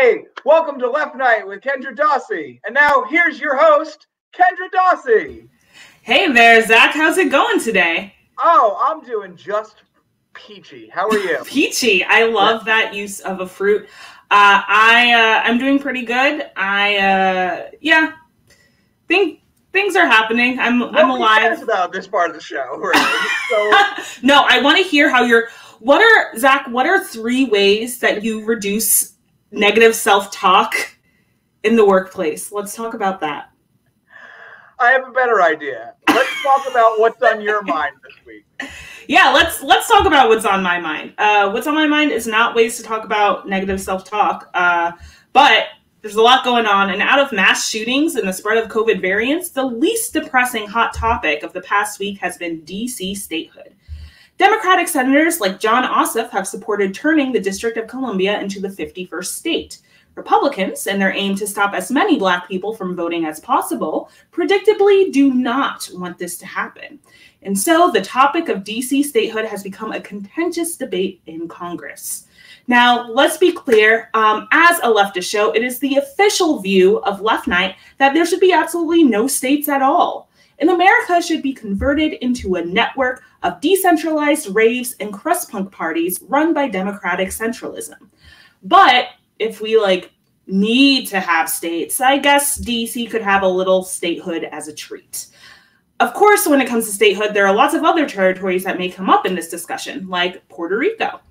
Hey, welcome to Left Night with Kendra Dawsey. And now here's your host, Kendra Dawsey. Hey there, Zach. How's it going today? Oh, I'm doing just peachy. How are you? Peachy. I love that use of a fruit. I'm doing pretty good. Think things are happening. I'm alive. Cares about this part of the show, right? So, no, I want to hear how what are 3 ways that you reduce negative self-talk in the workplace? Let's talk about that. I have a better idea. Let's talk about what's on your mind this week. Yeah, let's talk about what's on my mind. What's on my mind is not ways to talk about negative self-talk, but there's a lot going on. And out of mass shootings and the spread of COVID variants, the least depressing hot topic of the past week has been DC statehood. Democratic senators like John Ossoff have supported turning the District of Columbia into the 51st state. Republicans, in their aim to stop as many Black people from voting as possible, predictably do not want this to happen. And so the topic of DC statehood has become a contentious debate in Congress. Now, let's be clear, as a leftist show, it is the official view of Left Night that there should be absolutely no states at all. And America should be converted into a network of decentralized raves and crust punk parties run by democratic centralism. But if we need to have states, I guess DC could have a little statehood as a treat. Of course, when it comes to statehood, there are lots of other territories that may come up in this discussion, like Puerto Rico.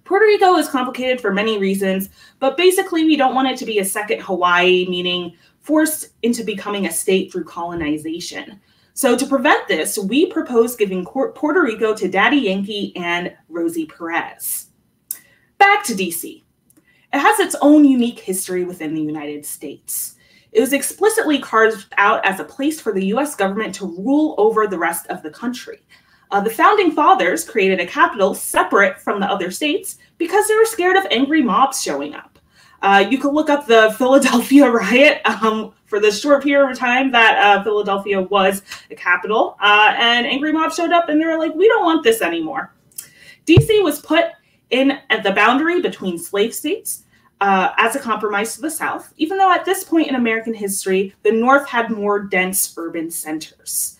Puerto Rico is complicated for many reasons, but basically we don't want it to be a second Hawaii, meaning forced into becoming a state through colonization. So to prevent this, we propose giving Puerto Rico to Daddy Yankee and Rosie Perez. Back to DC. It has its own unique history within the United States. It was explicitly carved out as a place for the US government to rule over the rest of the country. The founding fathers created a capital separate from the other states because they were scared of angry mobs showing up. You could look up the Philadelphia riot for the short period of time that Philadelphia was a capital, and angry mobs showed up and they were like, we don't want this anymore. DC was put in at the boundary between slave states as a compromise to the South, even though at this point in American history, the North had more dense urban centers.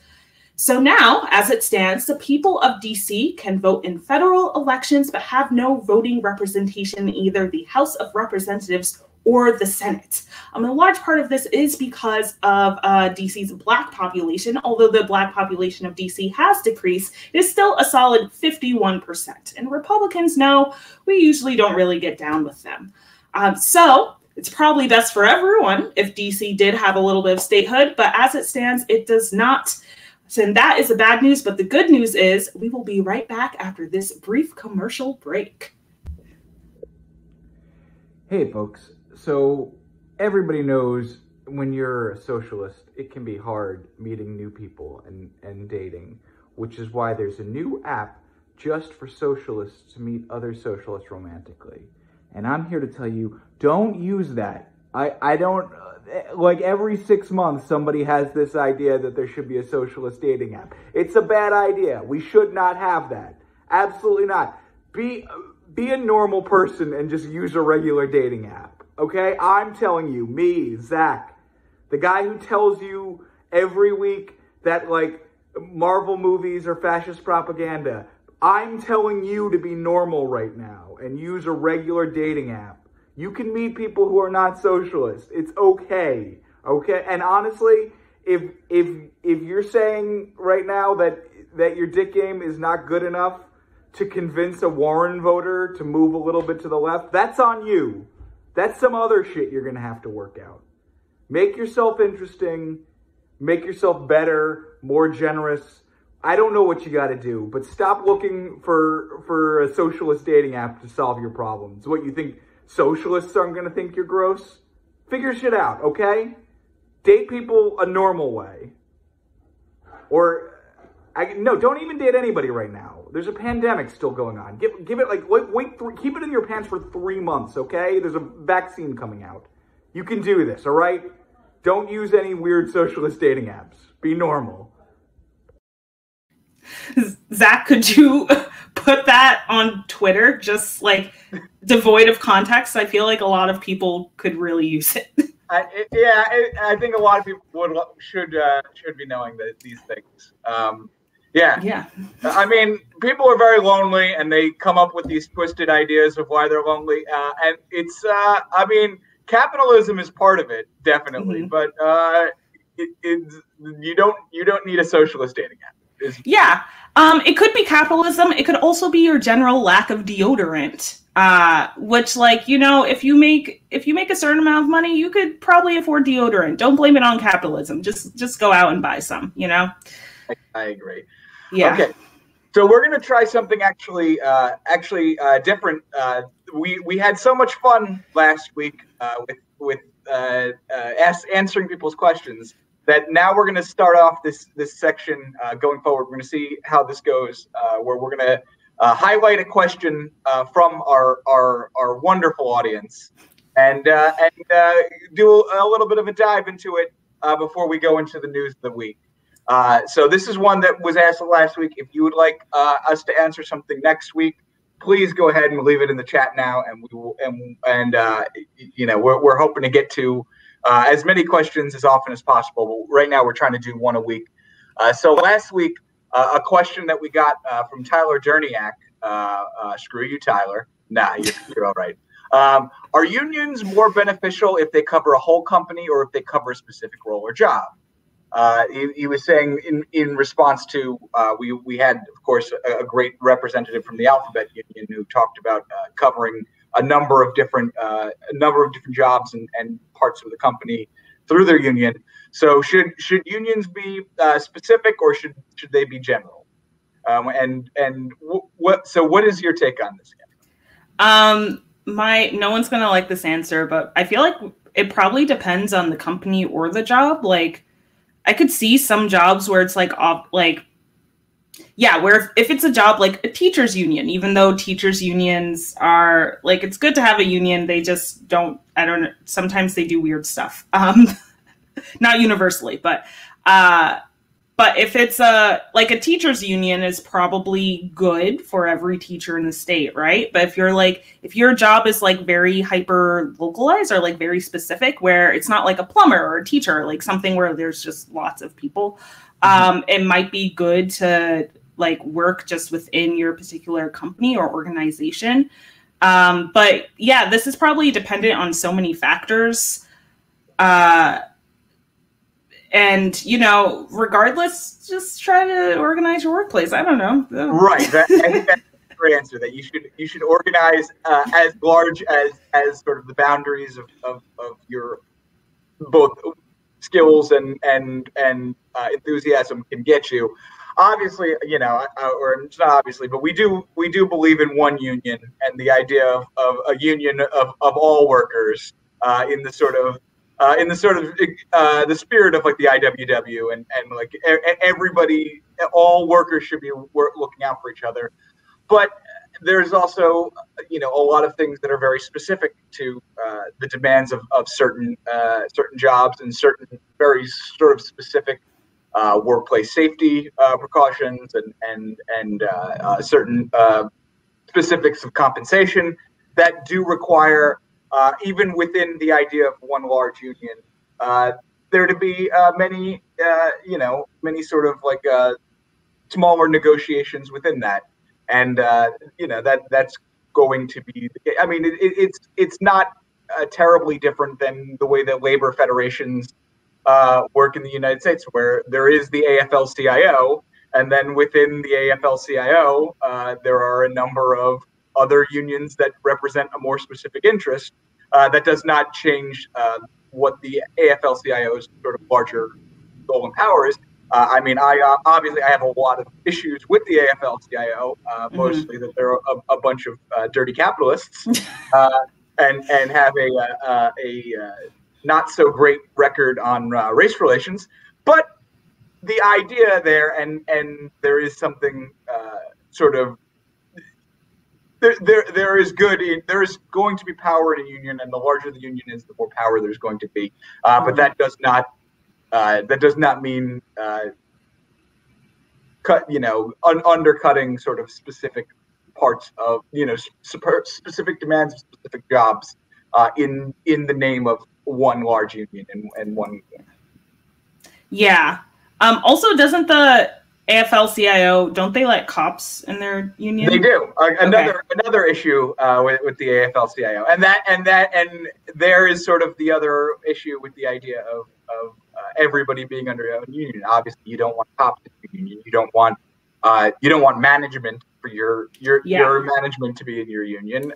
So now, as it stands, the people of DC can vote in federal elections, but have no voting representation in either the House of Representatives or the Senate. A large part of this is because of DC's Black population. Although the Black population of DC has decreased, it is still a solid 51%. And Republicans know we usually don't really get down with them. So it's probably best for everyone if DC did have a little bit of statehood, but as it stands, it does not. So that is the bad news, but the good news is we will be right back after this brief commercial break. Hey folks, so everybody knows when you're a socialist, it can be hard meeting new people and dating, which is why there's a new app just for socialists to meet other socialists romantically. And I'm here to tell you, don't use that. I don't, every 6 months, somebody has this idea that there should be a socialist dating app. It's a bad idea. We should not have that. Absolutely not. Be a normal person and just use a regular dating app, okay? I'm telling you, me, Zach, the guy who tells you every week that, Marvel movies are fascist propaganda, I'm telling you to be normal right now and use a regular dating app. You can meet people who are not socialists. It's okay. Okay? And honestly, if you're saying right now that your dick game is not good enough to convince a Warren voter to move a little bit to the left, that's on you. That's some other shit you're going to have to work out. Make yourself interesting. Make yourself better, more generous. I don't know what you got to do, but stop looking for a socialist dating app to solve your problems. What, you think socialists aren't going to think you're gross? Figure shit out, okay? Date people a normal way. Or, no, don't even date anybody right now. There's a pandemic still going on. Give it keep it in your pants for 3 months, okay? There's a vaccine coming out. You can do this, all right? Don't use any weird socialist dating apps. Be normal. Zach, could you put that on Twitter, just like devoid of context, I feel like a lot of people could really use it. I think a lot of people should be knowing these things. Yeah. I mean, people are very lonely, and they come up with these twisted ideas of why they're lonely. And it's, I mean, capitalism is part of it, definitely, but you don't need a socialist dating app. Yeah, it could be capitalism. It could also be your general lack of deodorant. Which, like, you know, if you make a certain amount of money, you could probably afford deodorant. Don't blame it on capitalism. Just go out and buy some. You know. I agree. Yeah. Okay. So we're gonna try something actually different. We had so much fun last week with answering people's questions that now we're gonna start off this section going forward. We're gonna see how this goes. Where we're gonna highlight a question from our wonderful audience and do a little bit of a dive into it before we go into the news of the week. So this is one that was asked last week. If you would like us to answer something next week, please go ahead and leave it in the chat now, and we will. And you know, we're hoping to get to as many questions as often as possible. But right now, we're trying to do one a week. So last week, a question that we got from Tyler Derniak. Screw you, Tyler. Nah, you're all right. Are unions more beneficial if they cover a whole company or if they cover a specific role or job? He was saying in response to we had, of course, a great representative from the Alphabet Union who talked about covering a number of different jobs and parts of the company through their union. So should unions be specific or should they be general? What is your take on this? No one's gonna like this answer, but I feel like it probably depends on the company or the job. Like, I could see some jobs where it's where if it's a job like a teachers union, even though teachers unions are like, it's good to have a union, they just don't, I don't know, sometimes they do weird stuff. Not universally, but if it's a teachers union is probably good for every teacher in the state, right? But if your job is like very hyper localized or like very specific, where it's not like a plumber or a teacher, like something where there's just lots of people, it might be good to like work just within your particular company or organization. But yeah, this is probably dependent on so many factors. And, you know, regardless, just try to organize your workplace. I don't know. Right. I think that's a great answer, that you should organize as large as sort of the boundaries of your both skills and enthusiasm can get you. Obviously, you know, or it's not obviously, but we do believe in one union and the idea of a union of all workers in the sort of the spirit of like the IWW and like everybody, all workers should be looking out for each other. But there's also, you know, a lot of things that are very specific to the demands of certain jobs and certain very sort of specific workplace safety precautions and certain specifics of compensation that do require, even within the idea of one large union, there to be many sort of like smaller negotiations within that, and you know, that's going to be. I mean, it's not terribly different than the way that labor federations work in the United States, where there is the AFL-CIO, and then within the AFL-CIO, there are a number of other unions that represent a more specific interest. That does not change what the AFL-CIO's sort of larger goal and power is. I mean, I obviously have a lot of issues with the AFL-CIO, mostly that they're a bunch of dirty capitalists and have a not so great record on race relations. But the idea there, and there is something sort of. There is going to be power in a union, and the larger the union is, the more power there's going to be. But that does not mean undercutting sort of specific parts of, specific demands of specific jobs in the name of one large union and one union. Yeah. Also, doesn't the AFL-CIO, don't they let cops in their union? They do. Another issue with the AFL-CIO, and there is sort of the other issue with the idea of everybody being under a union. Obviously, you don't want cops in your union. You don't want management for your management to be in your union.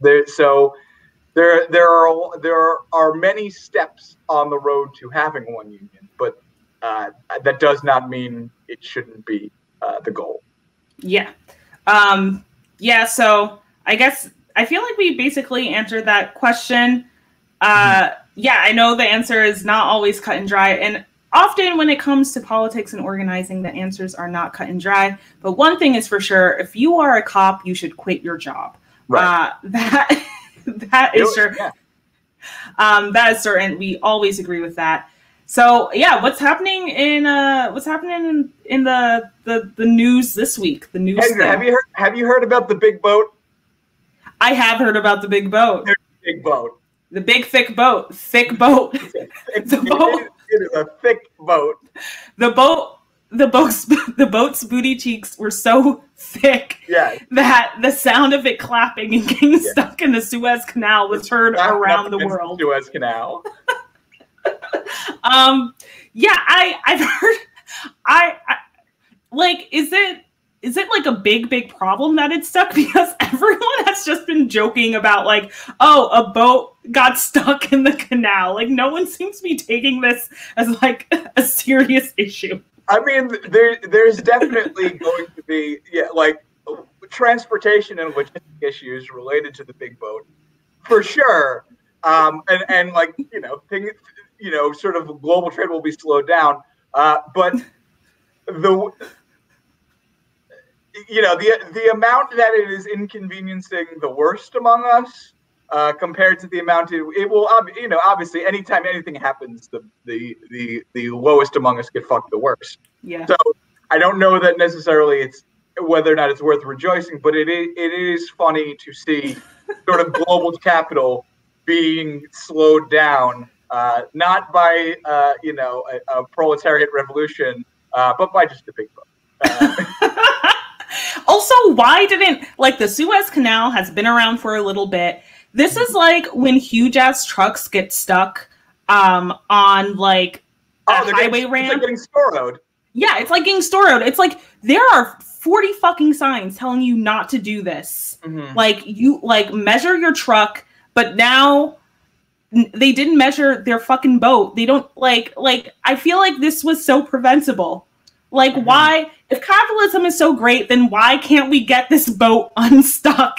There are many steps on the road to having one union, but that does not mean it shouldn't be the goal. Yeah. So I guess I feel like we basically answered that question. Yeah, I know the answer is not always cut and dry. And often when it comes to politics and organizing, the answers are not cut and dry. But one thing is for sure, if you are a cop, you should quit your job. Right. That is sure. Yeah. That is certain. We always agree with that. So yeah, what's happening in the news this week? The news. Andrew, have you heard about the big boat? I have heard about the big boat. There's a big boat. The big thick boat. Thick boat. The boat. It is a thick boat. The boat's booty cheeks were so thick that the sound of it clapping and getting stuck in the Suez Canal was heard around the world. Suez Canal. I've heard. Is it like a big problem that it's stuck? Because everyone has just been joking about like, oh, a boat got stuck in the canal. Like no one seems to be taking this as like a serious issue. I mean, there's definitely going to be transportation and logistic issues related to the big boat, for sure. And like things, sort of global trade will be slowed down. But the amount that it is inconveniencing the worst among us, compared to the amount it will, obviously, anytime anything happens, the lowest among us get fucked the worst. Yeah. So I don't know that necessarily it's whether or not it's worth rejoicing, but it is funny to see sort of global capital being slowed down, not by a proletariat revolution, but by just the big boat. Also, why didn't the Suez Canal has been around for a little bit. This is like when huge ass trucks get stuck on like a highway ramp. It's like getting storrowed. Yeah, it's like getting storrowed. It's like there are 40 fucking signs telling you not to do this. Mm-hmm. Like you measure your truck, but now they didn't measure their fucking boat. They don't I feel like this was so preventable. Like, why, if capitalism is so great, then why can't we get this boat unstuck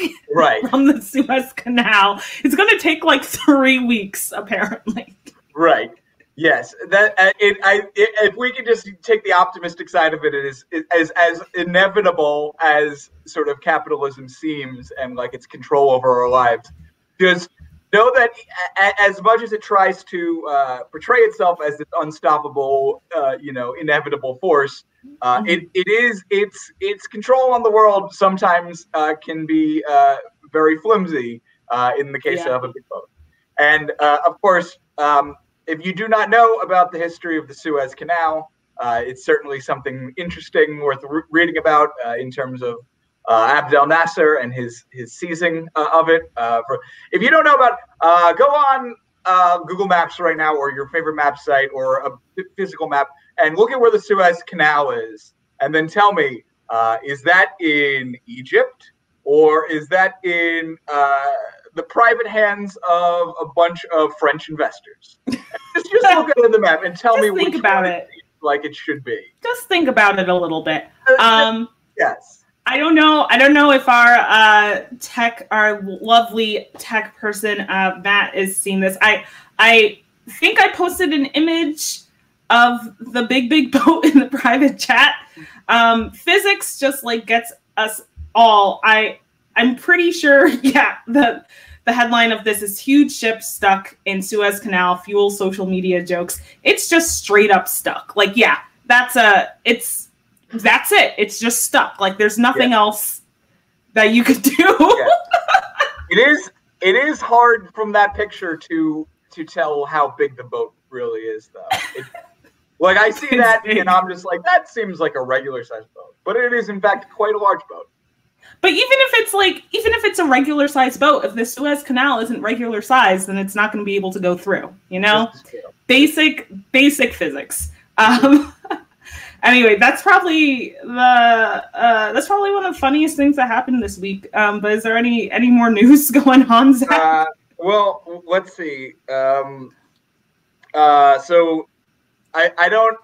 from the Suez Canal? It's going to take like 3 weeks, apparently. Right. Yes. That if we could just take the optimistic side of it, it is as inevitable as sort of capitalism seems and like its control over our lives. Just know that as much as it tries to portray itself as this unstoppable, inevitable force, its control on the world sometimes can be very flimsy in the case of a big boat. And of course, if you do not know about the history of the Suez Canal, it's certainly something interesting, worth reading about in terms of Abdel Nasser and his seizing of it. If you don't know about, go on Google Maps right now, or your favorite map site, or a physical map, and look at where the Suez Canal is, and then tell me, is that in Egypt, or is that in the private hands of a bunch of French investors? just look at the map and tell me which one it seems like it should be. Just think about it a little bit. Yes. I don't know if our lovely tech person, Matt, is seeing this. I think I posted an image of the big boat in the private chat. Physics just gets us all. I'm pretty sure. Yeah, the headline of this is "Huge ship stuck in Suez Canal fuels social media jokes." It's just straight up stuck. That's it. It's just stuck. There's nothing else that you could do. Yeah. It is hard from that picture to tell how big the boat really is, though. Like, I see that, and I'm just like, that seems like a regular-sized boat. But it is, in fact, quite a large boat. But even if it's a regular-sized boat, if the Suez Canal isn't regular size, then it's not going to be able to go through, you know? Basic physics. Anyway, that's probably one of the funniest things that happened this week. But is there any more news going on, Zach? Well, let's see. So I don't.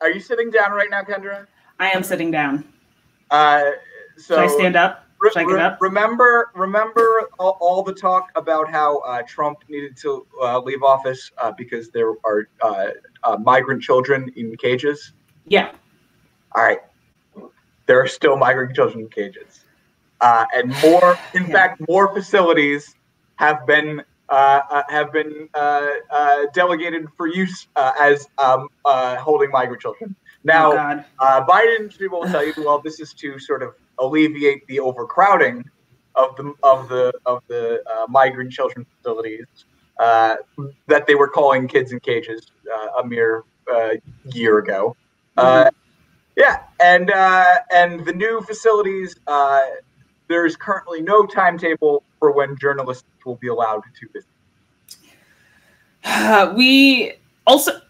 Are you sitting down right now, Kendra? I am sitting down. So should I stand up? Should I get up? Remember all the talk about how Trump needed to leave office because there are migrant children in cages? Yeah. All right. There are still migrant children in cages, and more. In fact, more facilities have been delegated for use as holding migrant children. Now, Biden's people will tell you, well, this is to sort of alleviate the overcrowding of the migrant children facilities that they were calling kids in cages a mere year ago. Yeah, and the new facilities, there's currently no timetable for when journalists will be allowed to visit. We also.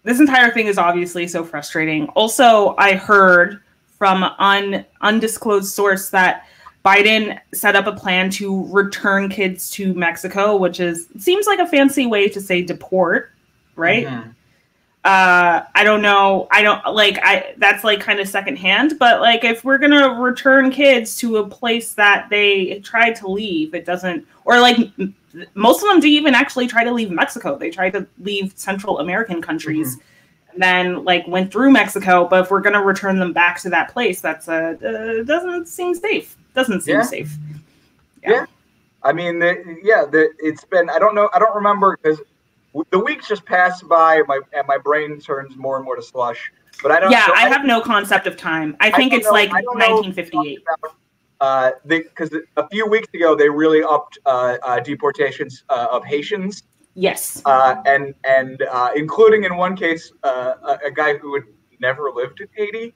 This entire thing is obviously so frustrating. Also, I heard from an undisclosed source that Biden set up a plan to return kids to Mexico, which seems like a fancy way to say deport, right? Mm-hmm. I don't know. That's like kind of secondhand, but like if we're going to return kids to a place that they tried to leave, it doesn't, or like most of them didn't even actually try to leave Mexico. They tried to leave Central American countries and then like went through Mexico. But if we're going to return them back to that place, that's doesn't seem safe. Doesn't seem safe. Yeah. I mean, it's been, I don't remember because the weeks just pass by and my brain turns more and more to slush. But I don't. Yeah, I have no concept of time. I think it's like 1958. Because a few weeks ago they really upped deportations of Haitians. Yes. And including in one case a guy who had never lived in Haiti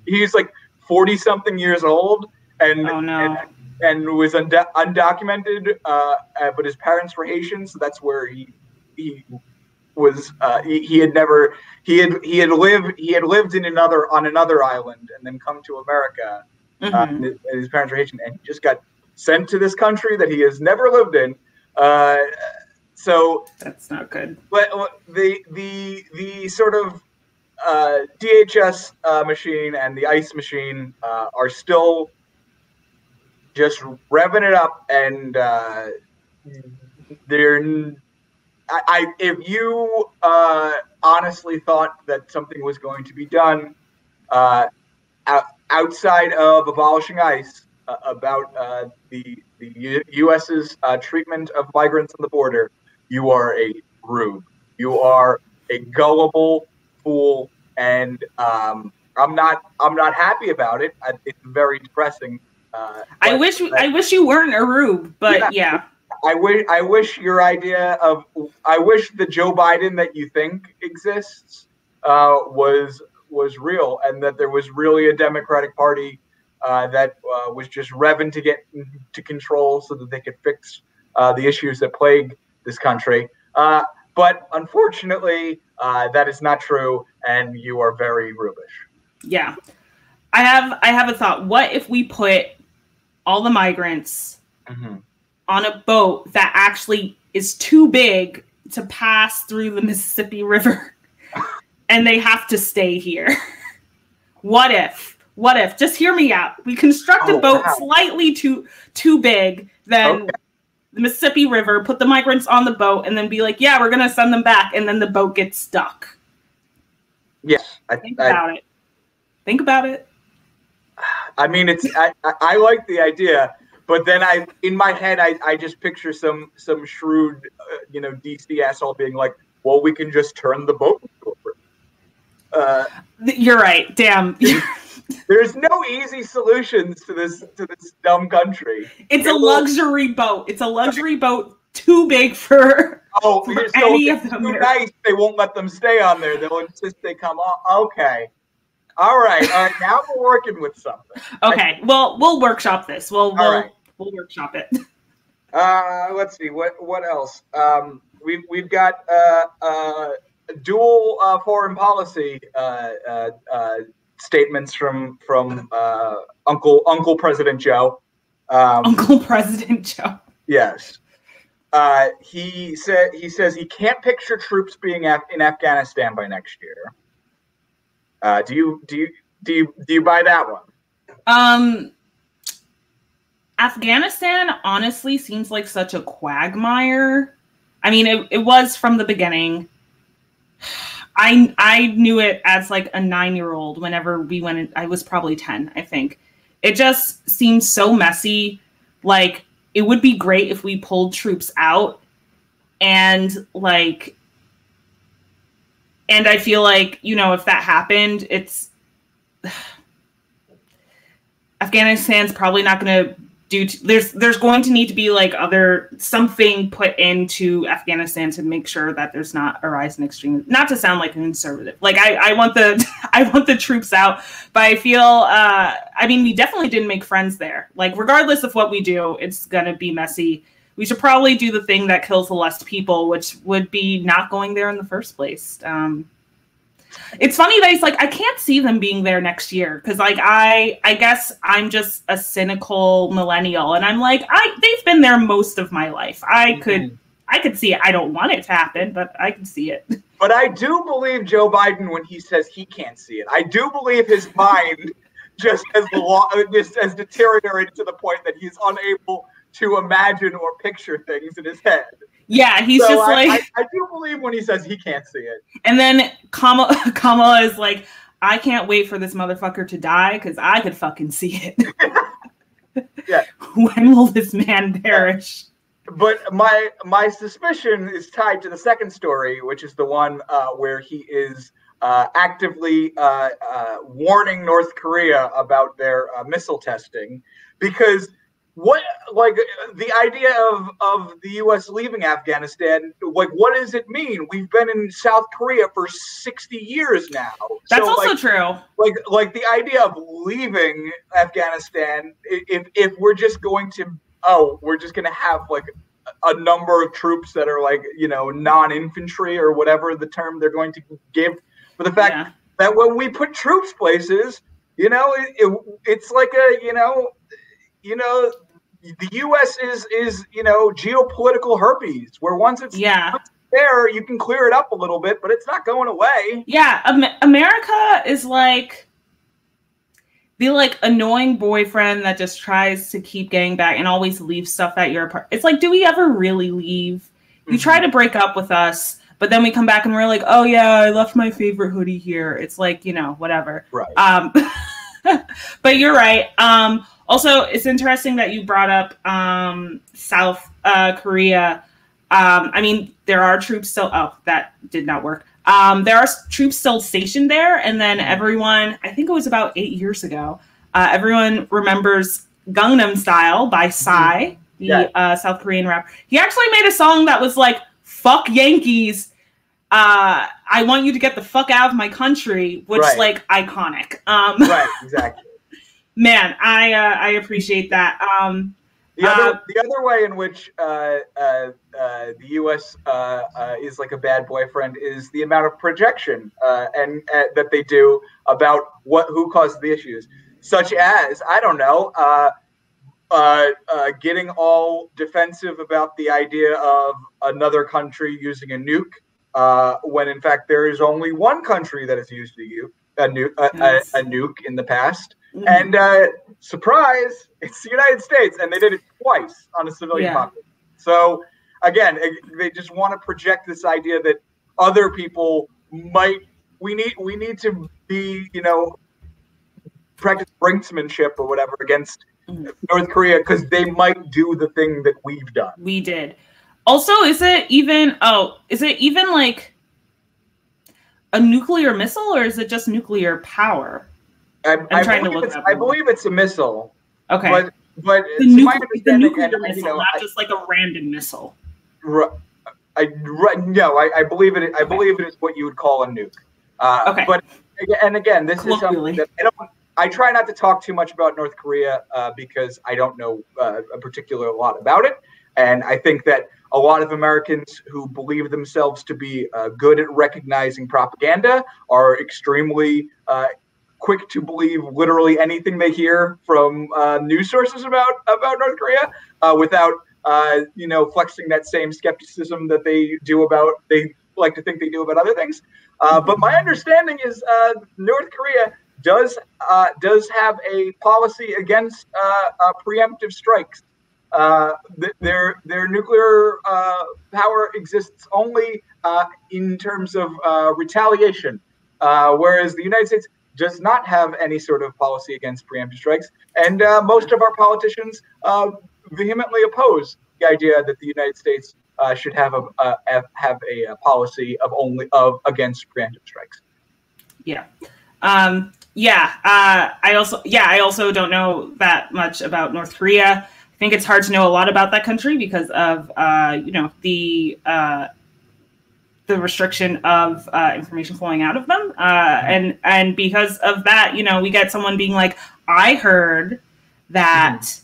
he's like 40-something years old and was undocumented, but his parents were Haitian, so that's where he was. He had lived on another island and then come to America. And his parents were Haitian, and he just got sent to this country that he has never lived in. So that's not good. But the sort of DHS machine and the ICE machine are still just revving it up, and if you honestly thought that something was going to be done outside of abolishing ICE about the U.S.'s treatment of migrants on the border, you are a rube. You are a gullible fool, and I'm not happy about it. It's very depressing. I wish you weren't a rube, but yeah. I wish the Joe Biden that you think exists was real, and that there was really a Democratic Party that was just revving to get to control so that they could fix the issues that plague this country. But unfortunately, that is not true, and you are very rubish. Yeah. I have a thought. What if we put all the migrants on a boat that actually is too big to pass through the Mississippi River and they have to stay here? What if? Just hear me out. We construct a boat slightly too big than the Mississippi River, put the migrants on the boat, and then be like, yeah, we're going to send them back, and then the boat gets stuck. Yes. Think about it. I mean, I like the idea, but then in my head, I just picture some shrewd, DC asshole being like, well, we can just turn the boat over. You're right. Damn. There's no easy solutions to this dumb country. It's a luxury boat. It's a luxury boat too big for any of them. Too nice. They won't let them stay on there. They'll insist they come on. Okay. All right. Now we're working with something. Okay. We'll workshop this. We'll workshop it. Let's see. What else? We've got dual foreign policy statements from Uncle President Joe. Uncle President Joe. Yes. He says he can't picture troops being in Afghanistan by next year. Do you buy that one? Afghanistan honestly seems like such a quagmire. I mean, it was from the beginning. I knew it as like a 9-year-old whenever we went in. I was probably 10, I think. It just seems so messy. Like, it would be great if we pulled troops out and I feel like, if that happened, Afghanistan's probably not going to there's going to need to be like something put into Afghanistan to make sure that there's not a rise in extremism. Not to sound like a conservative. Like I want the troops out, but I feel we definitely didn't make friends there. Like regardless of what we do, it's gonna be messy. We should probably do the thing that kills the less people, which would be not going there in the first place. It's funny that he's like, I can't see them being there next year because, like, I guess I'm just a cynical millennial, and I'm like, they've been there most of my life. I could see it. I don't want it to happen, but I can see it. But I do believe Joe Biden when he says he can't see it. I do believe his mind just has deteriorated to the point that he's unable to imagine or picture things in his head. Yeah, he's just like... I do believe when he says he can't see it. And then Kamala is like, I can't wait for this motherfucker to die because I could fucking see it. Yeah. When will this man perish? But my suspicion is tied to the second story, which is the one where he is actively warning North Korea about their missile testing, because the idea of the U.S. leaving Afghanistan, like, what does it mean? We've been in South Korea for 60 years now. That's also true. Like the idea of leaving Afghanistan, if we're just going to have like a number of troops that are like, non-infantry or whatever the term they're going to give for the fact that when we put troops places, it's like the U.S. is geopolitical herpes, where once it's there, you can clear it up a little bit, but it's not going away. Yeah, America is like the annoying boyfriend that just tries to keep getting back and always leaves stuff at your apartment. It's like, do we ever really leave? Mm-hmm. You try to break up with us, but then we come back and we're like, oh yeah, I left my favorite hoodie here. It's like, whatever. Right. But you're right. Also, it's interesting that you brought up South Korea. There are troops still... Oh, that did not work. There are troops still stationed there, and then everyone... I think it was about 8 years ago. Everyone remembers Gangnam Style by Psy, the South Korean rapper. He actually made a song that was like, fuck Yankees, I want you to get the fuck out of my country, which is like iconic. Right, exactly. Man, I appreciate that. The other way in which the U.S. Is like a bad boyfriend is the amount of projection and that they do about who caused the issues, such as, I don't know, getting all defensive about the idea of another country using a nuke, when in fact there is only one country that has used a nuke in the past. Mm-hmm. And surprise, it's the United States, and they did it twice on a civilian population. So again, they just want to project this idea that other people might. We need to be, practice brinksmanship or whatever against North Korea because they might do the thing that we've done. We did. Also, is it even like a nuclear missile, or is it just nuclear power? I believe it's a missile. Okay. But the nuclear missile, not just like a random missile. I believe it. I believe it is what you would call a nuke. Okay. But again, this is something that I try not to talk too much about North Korea because I don't know a particular lot about it, and I think that a lot of Americans who believe themselves to be good at recognizing propaganda are extremely quick to believe literally anything they hear from news sources about North Korea without flexing that same skepticism that they like to think they do about other things. But my understanding is North Korea does have a policy against preemptive strikes. Their nuclear power exists only in terms of retaliation, whereas the United States does not have any sort of policy against preemptive strikes, and most of our politicians vehemently oppose the idea that the United States should have a policy against preemptive strikes. Yeah. I also don't know that much about North Korea. I think it's hard to know a lot about that country because of the restriction of information flowing out of them, and because of that, we get someone being like, "I heard that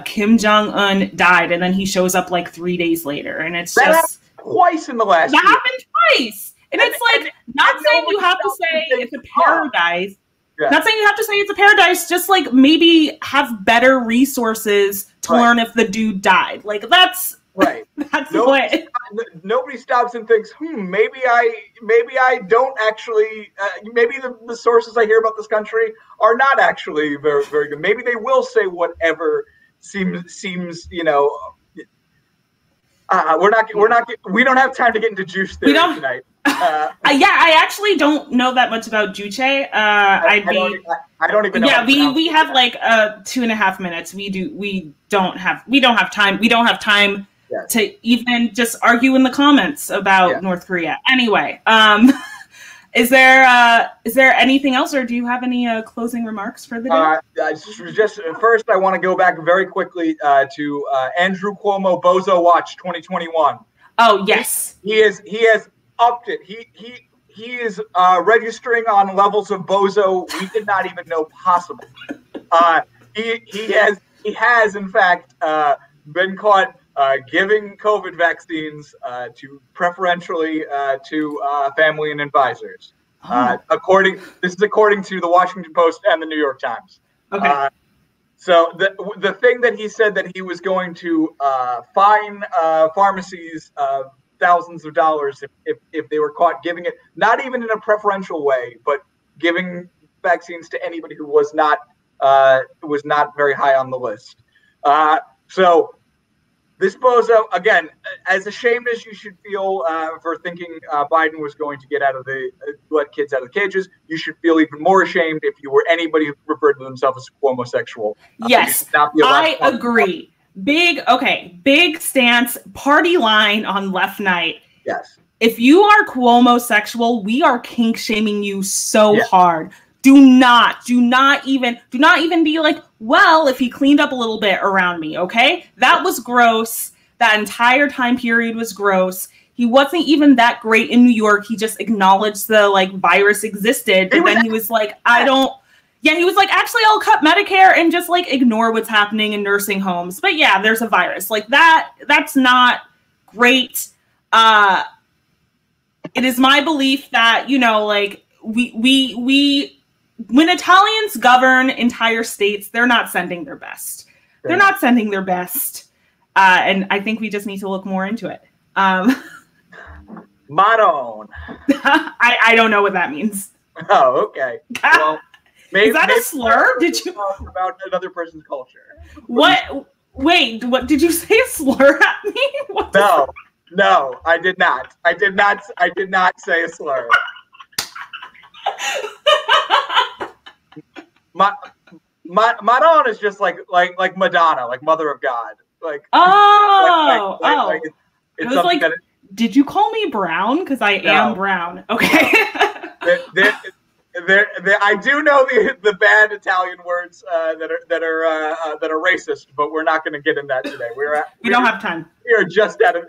Kim Jong-un died," and then he shows up like 3 days later, and it's that just twice in the last. That happened twice, and it's like not saying you have to say it's a paradise. Yeah. Not saying you have to say it's a paradise, just like maybe have better resources to learn if the dude died. Like that's right. That's nobody stops and thinks, maybe I don't actually. Maybe the sources I hear about this country are not actually very, very good. Maybe they will say whatever seems. We don't have time to get into juice theory tonight. I actually don't know that much about Juche. I don't even know. Yeah, we have like 2.5 minutes. We don't have time to even just argue in the comments about North Korea. Anyway, is there anything else, or do you have any closing remarks for the day? Just first, I want to go back very quickly to Andrew Cuomo Bozo Watch 2021. Oh yes, he has upped it. He is registering on levels of bozo we did not even know possible. He has in fact been caught giving COVID vaccines to preferentially to family and advisors. According to the Washington Post and the New York Times. Okay. So the thing that he said that he was going to fine pharmacies thousands of dollars if they were caught giving it, not even in a preferential way, but giving vaccines to anybody who was not very high on the list. So this bozo, again, as ashamed as you should feel for thinking Biden was going to let kids out of the cages, you should feel even more ashamed if you were anybody who referred to themselves as homosexual. Yes, I agree. Big stance, party line on Left Nite. Yes. If you are Cuomo-sexual, we are kink shaming you so hard. Do not even be like, well, if he cleaned up a little bit around me, okay? That was gross. That entire time period was gross. He wasn't even that great in New York. He just acknowledged the virus existed, but then he was like, he was like, actually, I'll cut Medicare and just ignore what's happening in nursing homes. But yeah, there's a virus. That's not great. It is my belief that, when Italians govern entire states, they're not sending their best. They're not sending their best. And I think we just need to look more into it. Maron. I don't know what that means. Oh, okay. Well, is that a slur? Did you talk about another person's culture? What? Wait, what did you say? A slur at me? No, I did not. I did not say a slur. Madonna is just like Madonna, like Mother of God. It's it was like, did you call me brown? Because I am brown. Okay. I do know the bad Italian words that are racist, but we're not going to get in that today. We don't have time. We are just out of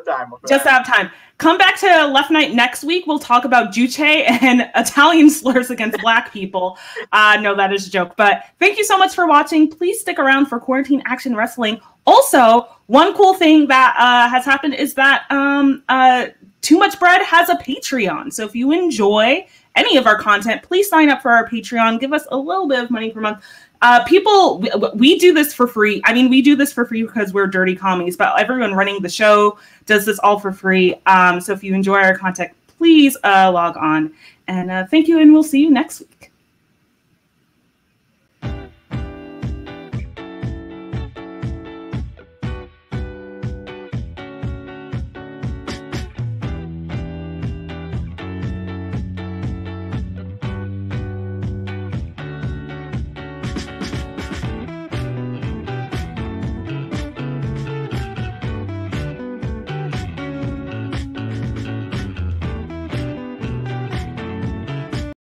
time. Just out of time. Come back to Left Night next week. We'll talk about juche and Italian slurs against Black people. No, that is a joke. But thank you so much for watching. Please stick around for Quarantine Action Wrestling. Also, one cool thing that has happened is that Too Much Bread has a Patreon. So if you enjoy any of our content, please sign up for our Patreon. Give us a little bit of money per month. People, we do this for free. I mean, we do this for free because we're dirty commies, but everyone running the show does this all for free. So if you enjoy our content, please log on. And thank you, and we'll see you next week.